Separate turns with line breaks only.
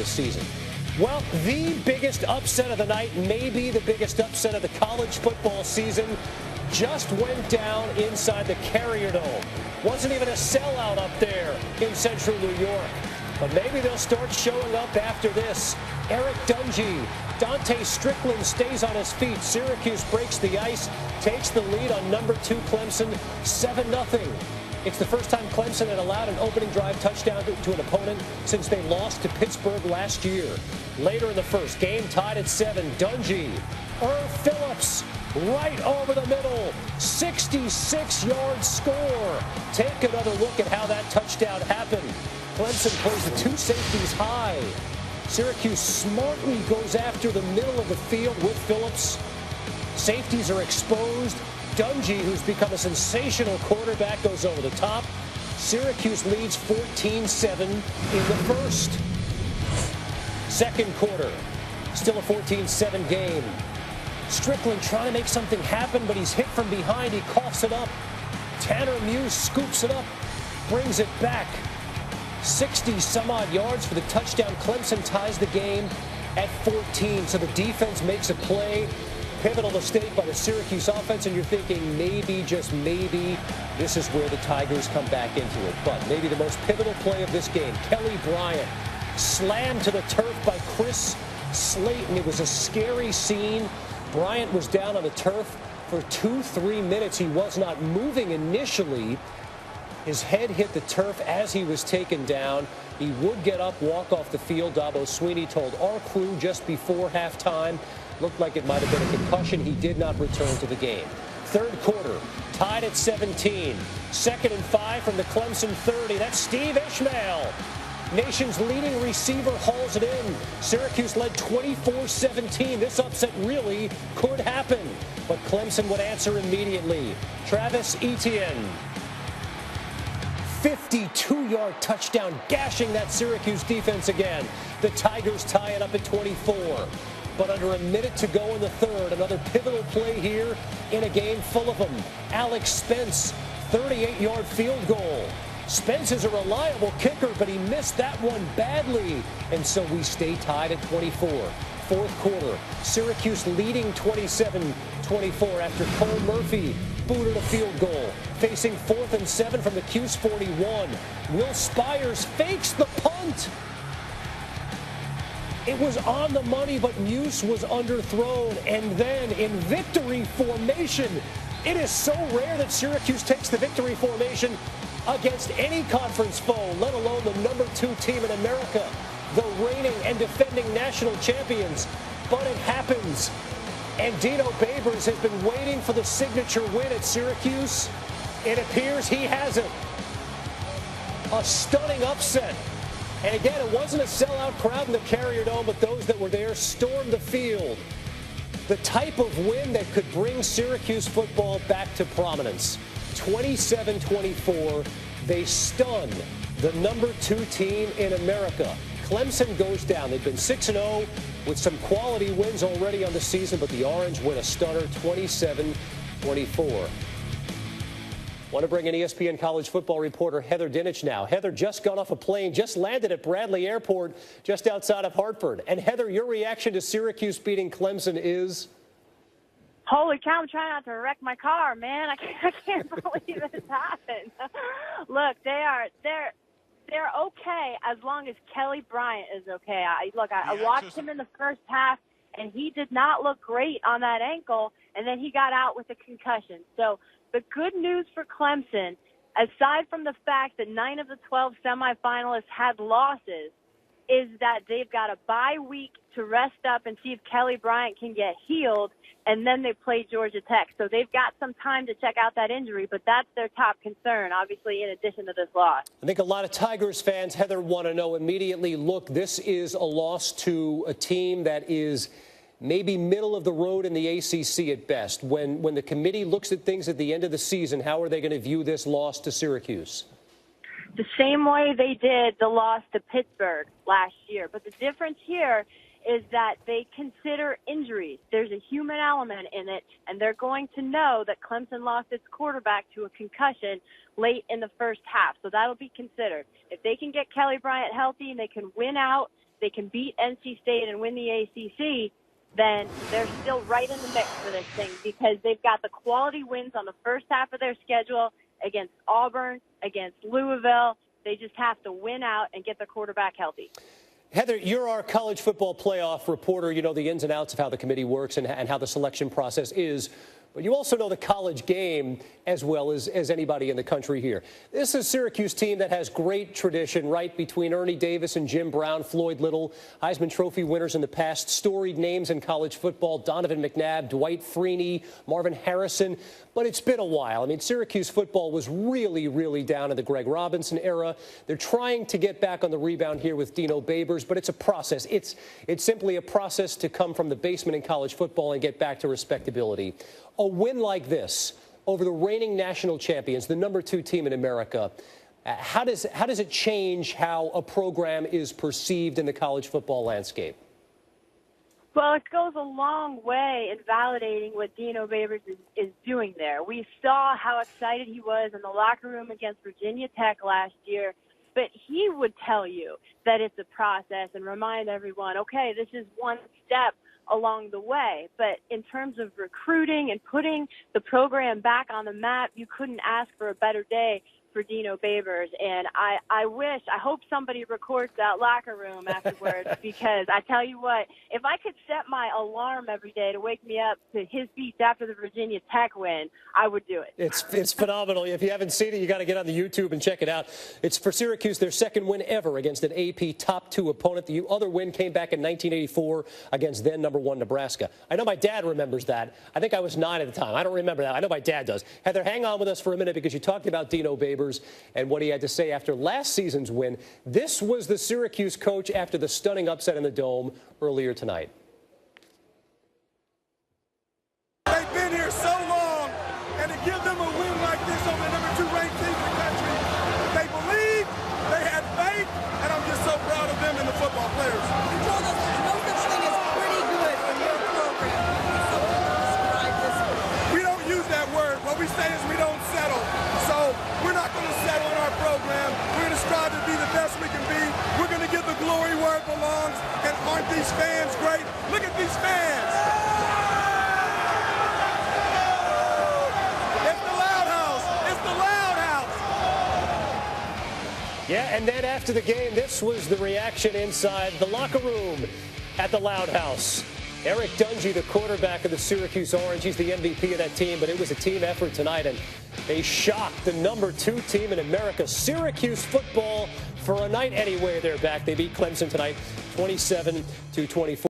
this season? Well, the biggest upset of the night, maybe the biggest upset of the college football season, just went down inside the Carrier Dome. Wasn't even a sellout up there in central New York. But maybe they'll start showing up after this. Eric Dungey, Dante Strickland stays on his feet. Syracuse breaks the ice, takes the lead on number 2 Clemson, 7-0. It's the first time Clemson had allowed an opening drive touchdown to an opponent since they lost to Pittsburgh last year. Later in the first, game tied at 7. Dungey, Phillips, right over the middle, 66-yard score. Take another look at how that touchdown happened. Clemson plays the 2 safeties high. Syracuse smartly goes after the middle of the field with Phillips. Safeties are exposed. Dungey, who's become a sensational quarterback, goes over the top. Syracuse leads 14-7 in the first. Second quarter, still a 14-7 game. Strickland trying to make something happen, but he's hit from behind. He coughs it up. Tanner Muse scoops it up, brings it back. 60-some-odd yards for the touchdown. Clemson ties the game at 14. So the defense makes a play. Pivotal mistake by the Syracuse offense, and you're thinking maybe, just maybe, this is where the Tigers come back into it. But maybe the most pivotal play of this game, Kelly Bryant slammed to the turf by Chris Slayton. It was a scary scene. Bryant was down on the turf for 2-3 minutes. He was not moving initially. His head hit the turf as he was taken down. He would get up, walk off the field. Dabo Sweeney told our crew just before halftime. Looked like it might have been a concussion. He did not return to the game. Third quarter, tied at 17. 2nd and 5 from the Clemson 30. That's Steve Ishmael. Nation's leading receiver hauls it in. Syracuse led 24-17. This upset really could happen, but Clemson would answer immediately. Travis Etienne, 52-yard touchdown, gashing that Syracuse defense again. The Tigers tie it up at 24. But under a minute to go in the third, another pivotal play here in a game full of them. Alex Spence, 38-yard field goal. Spence is a reliable kicker, but he missed that one badly. And so we stay tied at 24. Fourth quarter, Syracuse leading 27-24 after Cole Murphy booted a field goal. Facing 4th and 7 from the Cuse 41. Will Spires fakes the punt. It was on the money, but Muse was underthrown. And then in victory formation, it is so rare that Syracuse takes the victory formation against any conference foe, let alone the number 2 team in America, the reigning and defending national champions. But it happens. And Dino Babers has been waiting for the signature win at Syracuse. It appears he has it. A stunning upset. And again, it wasn't a sellout crowd in the Carrier Dome, but those that were there stormed the field. The type of win that could bring Syracuse football back to prominence. 27-24, they stun the number 2 team in America. Clemson goes down. They've been 6-0 with some quality wins already on the season, but the Orange win a stunner 27-24. Want to bring in ESPN college football reporter Heather Dinich now. Heather just got off a plane, just landed at Bradley Airport just outside of Hartford. And Heather, your reaction to Syracuse beating Clemson is?
Holy cow, I'm trying not to wreck my car, man. I can't believe this happened. Look, they're okay as long as Kelly Bryant is okay. I watched him in the first half, and he did not look great on that ankle, and then he got out with a concussion. So the good news for Clemson, aside from the fact that 9 of the 12 semifinalists had losses, is that they've got a bye week to rest up and see if Kelly Bryant can get healed, and then they play Georgia Tech. So they've got some time to check out that injury, but that's their top concern, obviously, in addition to this loss. I
think a lot of Tigers fans, Heather, want to know immediately, look, this is a loss to a team that is maybe middle of the road in the ACC at best. When the committee looks at things at the end of the season, how are they going to view this loss to Syracuse?
The same way they did the loss to Pittsburgh last year. But the difference here is that they consider injuries. There's a human element in it, and they're going to know that Clemson lost its quarterback to a concussion late in the first half. So that'll be considered. If they can get Kelly Bryant healthy and they can win out they can beat NC State and win the ACC, then they're still right in the mix for this thing because they've got the quality wins on the first half of their schedule against Auburn, against Louisville. They just have to win out and get their quarterback healthy.
Heather, you're our college football playoff reporter. You know the ins and outs of how the committee works and how the selection process is. But you also know the college game as well as anybody in the country here. This is a Syracuse team that has great tradition, right, between Ernie Davis and Jim Brown, Floyd Little, Heisman Trophy winners in the past, storied names in college football, Donovan McNabb, Dwight Freeney, Marvin Harrison. But it's been a while. I mean, Syracuse football was really, really down in the Greg Robinson era. They're trying to get back on the rebound here with Dino Babers, but it's a process. It's simply a process to come from the basement in college football and get back to respectability. A win like this over the reigning national champions, the #2 team in America, how does it change how a program is perceived in the college football landscape?
Well, it goes a long way in validating what Dino Babers is doing there. We saw how excited he was in the locker room against Virginia Tech last year, but he would tell you that it's a process and remind everyone, okay, this is one step along the way. But in terms of recruiting and putting the program back on the map, you couldn't ask for a better day for Dino Babers. And I hope somebody records that locker room afterwards because I tell you what, if I could set my alarm every day to wake me up to his beats after the Virginia Tech win, I would do it.
It's phenomenal. If you haven't seen it, you got to get on the YouTube and check it out. It's for Syracuse, their second win ever against an AP top 2 opponent. The other win came back in 1984 against then #1 Nebraska. I know my dad remembers that. I think I was 9 at the time. I don't remember that. I know my dad does. Heather, hang on with us for a minute because you talked about Dino Babers and what he had to say after last season's win. This was the Syracuse coach after the stunning upset in the Dome earlier tonight.
They've been here so long, and to give them a win like this over the #2 ranked team in the country, they believe, they had faith, and I'm just so proud of them and the football players.
You told us there's no such thing as pretty good in your program. So describe this one.
We don't use that word. What we say is we don't settle. So we're not going to settle in our program. We're going to strive to be the best we can be. We're going to give the glory where it belongs. And aren't these fans great? Look at these fans. It's the Loud House. It's the Loud House.
Yeah, and then after the game, this was the reaction inside the locker room at the Loud House. Eric Dungey, the quarterback of the Syracuse Orange, he's the MVP of that team, but it was a team effort tonight, and they shocked the #2 team in America, Syracuse football, for a night anyway. They're back. They beat Clemson tonight, 27-24.